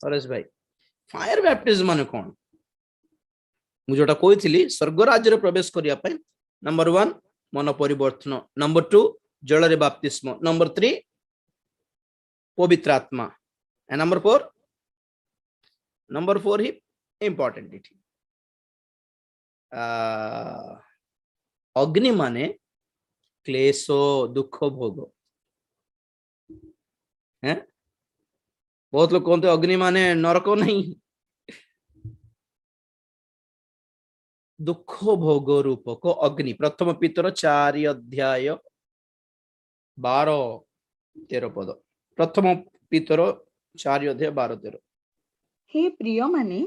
हरेश भाई fire baptism माने कौन मु जोटा कही स्वर्ग राज्य रे प्रवेश करिया पय नंबर 1 मन परिवर्तन नंबर 2 जल रे बाप्तिस्म नंबर 3 पवित्र आत्मा and number 4 he important it अग्नि माने क्लेश दुख भोग हैं बहुत लोग कहते अग्नि माने नरक नहीं दुख भोग रूपक अग्नि प्रथम पितर 4 अध्याय 12-13 पद प्रथम पितर 4 अध्याय 12-13 हे प्रिय माने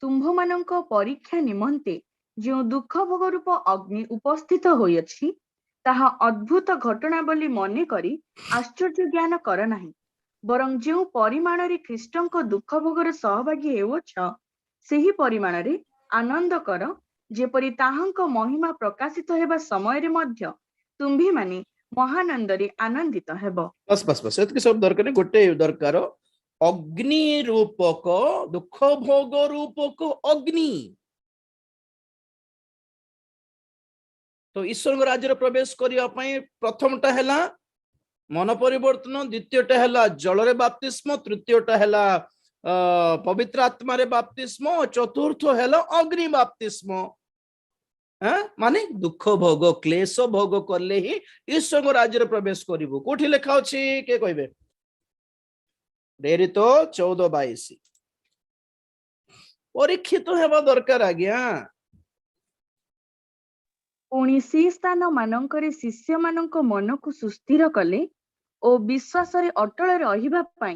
तुम्भ मानक परीक्षा निमंते जो दुख भोग रूप अग्नि उपस्थित होइछि ताहा अद्भुत घटना बोली मने करी आश्चर्य ज्ञान कर नाही बरं जो परिमाण रे ख्रीष्टंक दुख भोगर सहभागी हेउछ सेही परिमाण रे आनंद कर जेपरि ताहांक महिमा प्रकाशित हेबा समय रे मध्य तुम्भी माने महानंद रे आनंदित हेबो बस बस बस एतके सब दरकार गोटे दरकार अग्नि रूपक दुख भोग रूपक अग्नि तो ईश्वर राज्य प्रवेश करने प्रथमटा है मन परिवर्तन द्वितीयटा है जल रे बाप्तिस्म तृतीयटा है पवित्र आत्मा रे बाप्तिस्म चतुर्थ है अग्नि बाप्तिस्म माने दुख भोग क्लेश भोग करले ही ईश्वर राज्य प्रवेश करिवु कोठी लेखा अछि के कहबे प्रेरित 14:22 परीक्षित हेबा दरकार आज्ञा पुणी सी स्थान मानकरे शिष्य मानक मन को सुस्थिर कले ओ विश्वास रे अटल रहिबा पई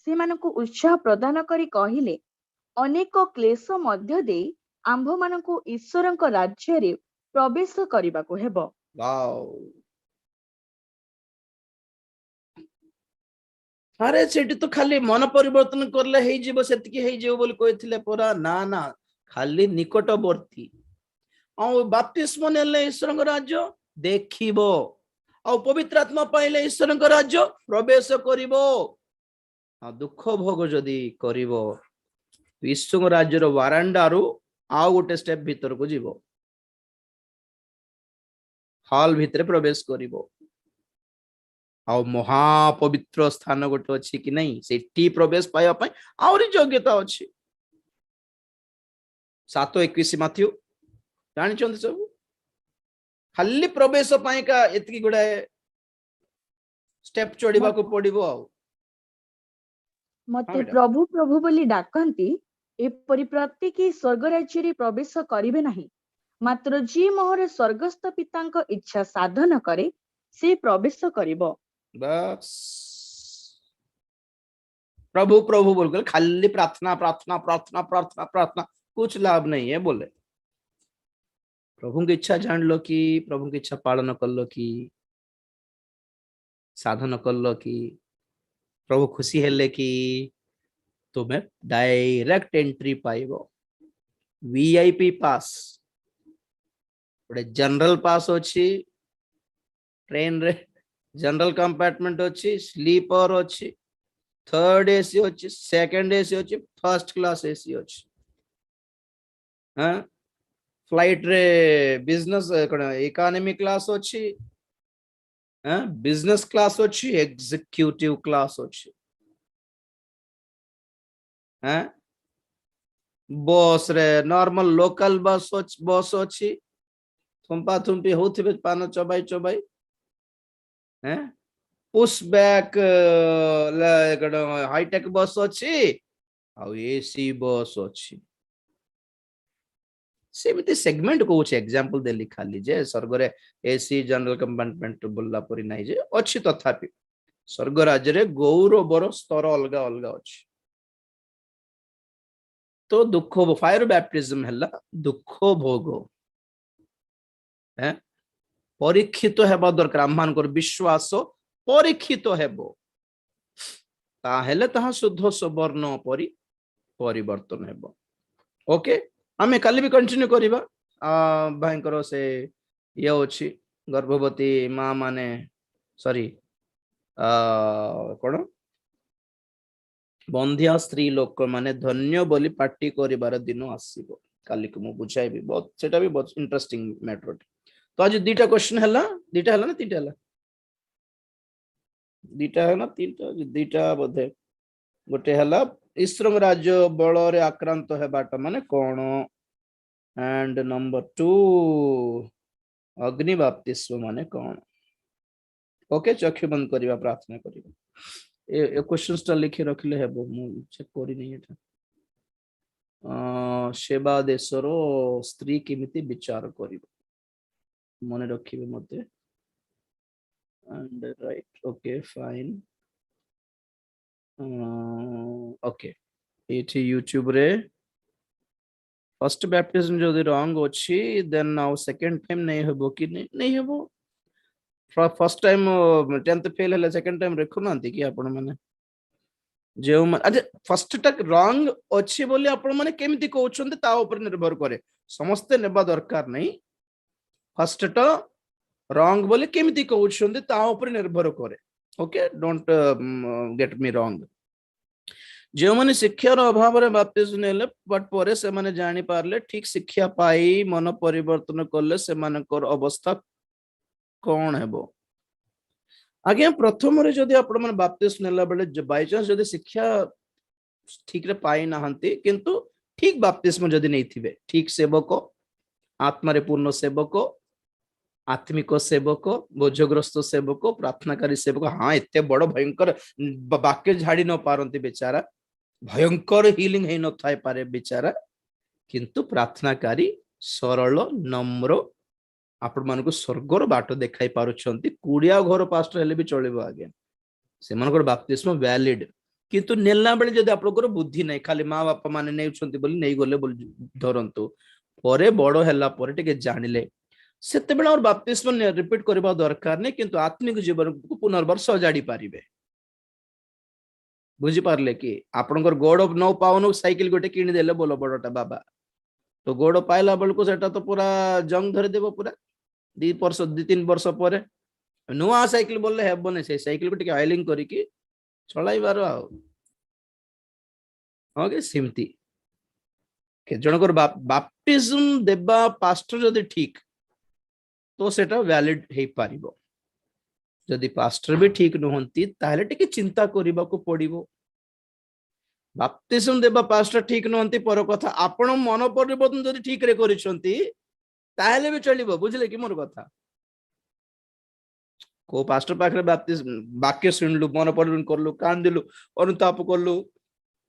से मानक उत्साह प्रदान करी कहिले अनेक क्लेश मध्य दे आंभ मानक ईश्वरंक राज्य रे प्रवेश करिबा को हेबो वाओ अरे सेठी तो खाली मन परिवर्तन करले हेई जीव सेतिकी हेई जीव बोली कहिथिले परा ना ना खाली निकटवर्ती आ बाप्तिस्म नेले ईश्वरंक राज्य देखिबो आ पवित्र आत्मा पाइले ईश्वरंक राज्य प्रवेश करिवो आ दुख भोग जदी करिवो ईश्वरंक राज्य रो वारांडारू आ गोटे स्टेप भीतर को जीवो हॉल भीतर प्रवेश करिवो आ महापवित्र स्थान गोटे अच्छी कि नहीं सेठी प्रवेश पाया पई आउरी योग्यता अच्छी 7:21 माथ्यू जानि चंद सब खाली प्रवेश पाई का एतकी गुडा स्टेप चढ़ीबा को पड़िबो आ मते प्रभु प्रभु बोली डाकंती एपरि प्रत्येक स्वर्ग राज्य रे प्रवेश करिवे नाही मात्र जी मोहरे स्वर्गस्थ पितांक इच्छा साधन करे से प्रवेश करिवो बस प्रभु प्रभु बोल खाली प्रार्थना प्रार्थना प्रार्थना प्रार्थना प्रार्थना कुछ लाभ नहीं है बोले प्रभु की इच्छा जान लो कि प्रभु की इच्छा पालन कर लो कि साधन कर लो कि प्रभु खुशी हेले कि तुम्हें डायरेक्ट एंट्री पाइबो वीआईपी पास जनरल पास अच्छी ट्रेन रे जनरल कंपार्टमेंट अच्छी स्लीपर अच्छी थर्ड एसी अच्छी सेकंड एसी अच्छी फर्स्ट क्लास एसी अच्छी हाँ फ्लाइट रे बिजनेस इकोनॉमी क्लास अच्छी बिजनेस क्लास अच्छी एग्जीक्यूटिव क्लास अच्छी बस रे नॉर्मल लोकल बस अच्छी थुंपा थुंपी होथिबे पान चबाई चबाई पुश बैक हाईटेक बस अच्छी आ एसी बस अच्छी सेमिति सेगमेंट को एग्जांपल देली खाली जे स्वर्ग रे एसी जनरल कंपार्टमेंट बोलला परी नाही जे अच्छी तथापि स्वर्ग राज्य रे गौरवर स्तर अलग अलग अच्छी तो दुख फायर बैप्टिज्म हैला दुख भोग परीक्षित हेबा दरकार आम विश्वास परीक्षित हेबो ताहेले ताहा शुद्ध सुवर्ण परि परिवर्तन हेबो ओके आमे काली भी कंटिन्यू करिबा भाईकर से ये अछि गर्भवती माँ माने सॉरी कोन बंधिया स्त्री लोक माने धन्य बोली पार्टी करिवार दिन आसीबो काली को मु बुझाइबी बहुत सेटा भी बहुत इंटरेस्टिंग मैटर। तो आज दीटा क्वेश्चन हला दीटा हला ना तीनटा हला दीटा है ना तीनटा दीटा बोधे गोटे हला ईश्वर राज्य बल रे आक्रांत हेबाटा माने कोन एंड नंबर 2 अग्नि बाप्तिस्म माने कोन। ओके चक्षु बंद करिवा प्रार्थना करिवा ए क्वेश्चंस टा लिखि रखले हेबो मु चेक करि नै एटा सेवा देशर स्त्री केमिति विचार करिवो मने रखिबे मते and right okay fine okay एठी यूट्यूब रे फर्स्ट बैप्टिज्म जदि रॉन्ग अछि देन नाउ सेकंड टाइम नहीं हेबो कि नहीं हेबो फर्स्ट टाइम 10th फेल हले सेकंड टाइम रखु नांती कि आपण माने जे अच्छा फर्स्ट तक रॉन्ग अछि बोली आपण माने केमिति कहउछन्ते ता ऊपर निर्भर करे समस्त नेबा दरकार नहीं फर्स्ट टा रॉन्ग बोली केमिति कहउछन्ते ता ऊपर निर्भर करे okay don't get me wrong जो माने शिक्षार अभाव रे बाप्तिस्म नेले बट परे से माने जानि पारले ठीक शिक्षा पाई मन परिवर्तन करले से मानकर अवस्था कौन हेबो आगे प्रथम रे जदि आपण माने बाप्तिस्म नेला बेले बाय चांस जदि शिक्षा ठीक रे पाई नाहंती किंतु ठीक बाप्तिस्म जदि नै थिबे ठीक सेवक आत्मा रे पूर्ण सेवक आत्मिक सेवक बोझग्रस्त सेवक प्रार्थनाकारी सेवक हाँ एते बड़ भयंकर वाक्य झाड़ी न पारंती बेचारा भयंकर हिलिंग है न थाई पारे बेचारा किंतु प्रार्थनाकारी सरल नम्र आपण मान को स्वर्गर बाट देखाई पारुछंती कुड़िया घर पास्टर हेले भी चलेबो आगे से मानकर बाप्तिस्म वैलिड किंतु नेला बेले जदि आपनकर बुद्धि नै खाली मां बापा माने नेउछंती बोली नै गले बोली धरंतु परे बड़ हैला परे टिके जानिले सेते बेला और बाप्तिस्म रिपीट करबा दरकार नै किंतु आत्मिक जीवन को पुनर्बार सजाड़ी पारिबे बुझी पारले कि आपनकर गोड़ न पाउनु साइकिल गोटे किनि देले बोलो बड़टा बाबा तो गोड़ पाइला बेल को सेटा तो पूरा जंग धरि देबो पूरा 2-3 वर्ष पर नुआ साइकिल बोलले हेबो नै से साइकिल को टिके ऑयलिंग करी कि चलाइबार आ ओके सिमती के जनकर बाप्तिस्म देबा पास्टर जदि ठीक तो सेटा वैलिड हे पारिबो जदि पास्टर भी ठीक नहंती ताहले टिके चिंता करिबा को पड़िबो बाप्तिस्म देबा पास्टर ठीक नहंती पर कथा आपण मन परिवर्तन जदि ठीक रे करिसंती ताहले भी चलिबो बुझले कि मोर कथा को पास्टर पाखरे बाप्तिस्म वाक्य सुनलु मन परिवर्तन करलु कांदिलु अनुताप करलु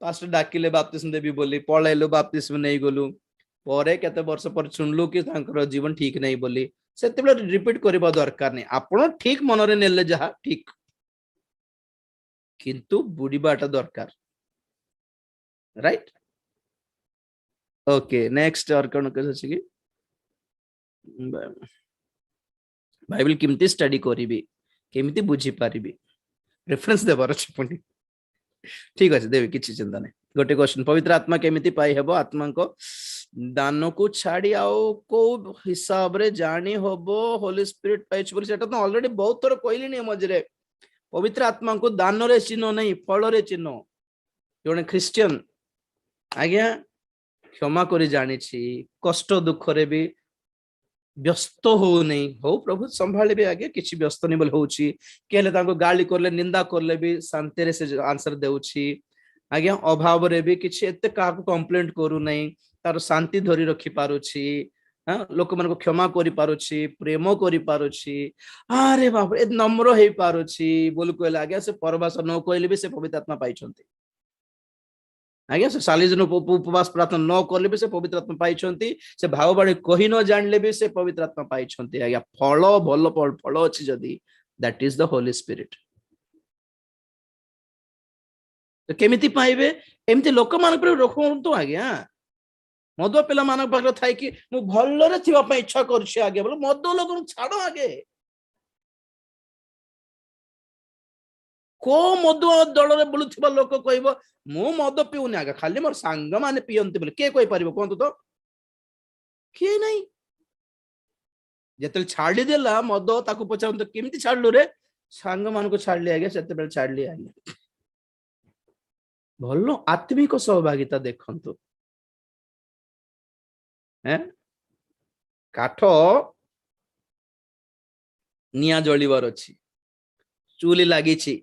पास्टर डाकिले बाप्तिस्म देबी बोली पळैलु बाप्तिस्म नै गलु परे केते वर्ष पर सुनलु कि तांकर जीवन ठीक नै बोली सेते बेले रिपीट करबा दरकार नै आपण ठीक मन रे नेले जहा ठीक किंतु बुडीबाटा दरकार राइट ओके नेक्स्ट और कोन कह छै कि बाइबल केमती स्टडी करिबी केमती बुझी पारिबी रेफरेंस देबार अछि पुनी ठीक अछि देबी किछि चिंता नै गोटे क्वेश्चन पवित्र आत्मा केमिति पाई हेबो आत्मा को दान को छाड़ी आओ को हिसाब रे जानी होबो होली स्पिरिट पाइछ बोली सेटा तो ऑलरेडी बहुत थोर कहली नै मजरे पवित्र आत्मा को दान रे चिन्ह नै फल रे चिन्ह जने क्रिश्चियन आज्ञा क्षमा करी जानी छी कष्ट दुख रे भी व्यस्त हो नहीं हो प्रभु संभाले भी आगे किछि व्यस्त नहीं बोल होउची केले ताको गाली करले निंदा करले भी शांति रे से आंसर देउची आज्ञा अभाव रे भी किछि एते का कंप्लेंट करू नहीं तार शांति धरी रखी पारुछि हां लोक मन को क्षमा करी पारुछि प्रेम करी पारुछि अरे बाप रे नम्र हे पारुछि बोल कहले आज्ञा से परवास न कहले भी से पवित्र आत्मा पाइछंती आज्ञा से 40 दिन उपवास प्रार्थना न करले भी से पवित्र आत्मा पाइछंती से भावबाणी कहि न जानले भी से पवित्र आत्मा पाइछंती आज्ञा फल भल फल अछि जदी that is the Holi spirit तो केमिति पाइबे एमिति लोक मान पर रखंतु आज्ञा मद पिला मान पाखरे थाई कि मु भल रे थिबा पय इच्छा करछि आगे बोल मद लोक छाड़ो आगे को मद दल रे बुलुथिबा लोक कहइबो मु मद पिउनी आगे खाली मोर संग माने पियंती बोले के कोइ परिबो कोंतु तो के नै जेतल छाडी देला मद ताकू पचाउन तो केमिति छाडलु रे संग मान को छाडली आगे सेते बेल छाडली आगे ଭଲ ଆତ୍ମିକ ସହଭାଗିତା ଦେଖନ୍ତୁ। କାଠ ନିଆଁ ଜଳିବାର ଅଛି, ଚୁଲି ଲାଗିଛି,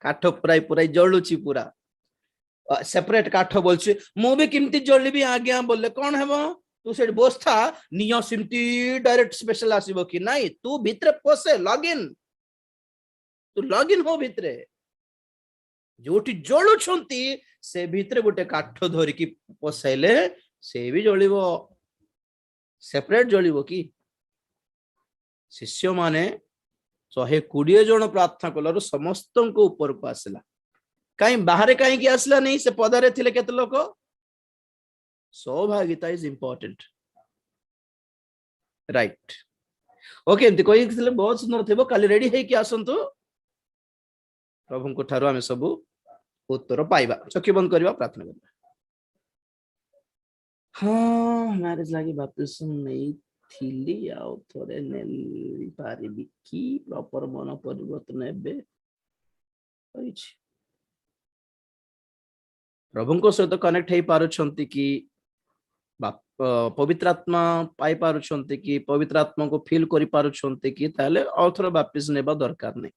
କାଠ ପୁରାଇ ପୁରାଇ ଜଳୁଛି, ପୁରା ସେପରେଟ କାଠ ବୋଲଛି, ମୁଁ ବି କେମିତି ଜଳିବି ଆଜ୍ଞା ବୋଲେ କଣ ହେବ? ତୁ ସେଠି ବସ୍ଥା, ନିଆଁ ସେମିତି ଡାଇରେକ୍ଟ ସ୍ପେଶାଲ ଆସିବ କି ନାଇଁ? ତୁ ଭିତରେ ପଶେ, ଲଗଇନ୍, ତୁ ଲଗଇନ୍ ହୋ ଭିତରେ। ଯୋଉଠି ଜଳୁଛନ୍ତି ସେ ଭିତରେ ଗୋଟେ କାଠ ଧରିକି ପଶାଇଲେ ସେ ବି ଜଳିବ। ସେପରେଟ ଜଳିବ କି? ଶିଷ୍ୟ ମାନେ 120 ଜଣ ପ୍ରାର୍ଥନା କଲାରୁ ସମସ୍ତଙ୍କ ଉପରକୁ ଆସିଲା। କାହିଁ ବାହାରେ କାହିଁକି ଆସିଲା ନାହିଁ? ସେ ପଦାରେ ଥିଲେ କେତେ ଲୋକ? ସୌଭାଗିତା ଇଜ ଇମ୍ପୋର୍ଟାଣ୍ଟ, ରାଇଟ? ଓକେ, ଏମିତି କହିଥିଲେ ବହୁତ ସୁନ୍ଦର ଥିବ। କାଲି ରେଡି ହେଇକି ଆସନ୍ତୁ, ପ୍ରଭୁଙ୍କ ଠାରୁ ଆମେ ସବୁ ଉତ୍ତର ପାଇବା। ଚକ୍ଷୁ ବନ୍ଦ କରିବା, ପ୍ରାର୍ଥନା କରିବା। ହଁ, ମ୍ୟାରେଜ ଲାଗି ବାପତିସ୍ମ ନେଇଥିଲି, ଆଉ ଥରେ ନେଇ ପାରିବି କି? ପ୍ରପର ମନ ପରିବର୍ତ୍ତନ ଏବେ କରିଛି। ପ୍ରଭୁଙ୍କ ସହିତ କନେକ୍ଟ ହେଇ ପାରୁଛନ୍ତି କି? ପବିତ୍ର ଆତ୍ମା ପାଇ ପାରୁଛନ୍ତି କି? ପବିତ୍ର ଆତ୍ମାକୁ ଫିଲ୍ କରି ପାରୁଛନ୍ତି କି? ତାହେଲେ ଆଉ ଥରେ ବାପତିସ୍ମ ନେବା ଦରକାର ନାହିଁ।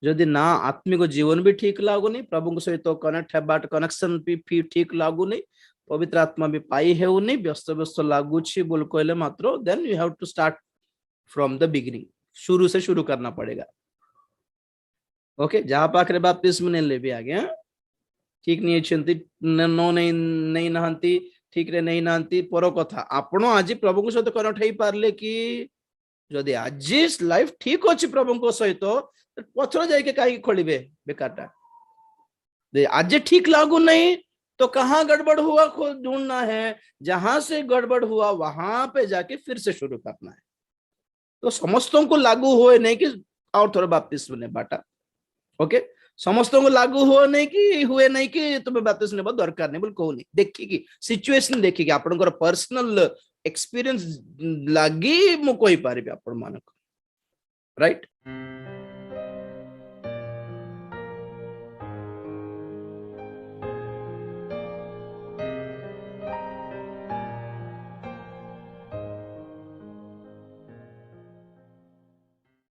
ଯଦି ନା ଆତ୍ମିକ ଜୀବନ ବି ଠିକ ଲାଗୁନି, ପ୍ରଭୁଙ୍କ ସହିତ କନେକ୍ଟ ହେବା କନେକ୍ସନ ବି ଠିକ ଲାଗୁନି, ପବିତ୍ର ଆତ୍ମା ବି ପାଇ ହେଉନି, ବ୍ୟସ୍ତ ବ୍ୟସ୍ତ ଲାଗୁଛି ବୋଲି କହିଲେ ମାତ୍ର then you have to start from the beginning, शुरू से शुरू करना पड़ेगा। ओके, जहां पाखरे बाप्तिस्म नेले भी आगे ठीक नहीं छंती, नो नहीं नहांती, ठीक रे नहीं नहांती, पर कथा आपण आज प्रभु को सहित कनेक्ट हेई पारले कि? जदि आज लाइफ ठीक अछि प्रभु को सहित, पछर जाके काहे खोलिबे बेकारटा? आज ठीक लागू नहीं तो कहां गड़बड़ हुआ ढूंढना है, जहां से गड़बड़ हुआ वहां पे जाके फिर से शुरू करना है। तो समस्तों को लागू हुए नहीं कि और थोड़ा बाप्तिस्म ने बाटा। ओके, समस्तों को लागू हुए नहीं कि तुम्हें बाप्तिस्म नेबा दरकार नहीं बोल कहूनी। देखिकी सिचुएशन, देखिकी आपनकर पर्सनल एक्सपीरियंस लागी मु कहि पारिबे आपण मानक, राइट?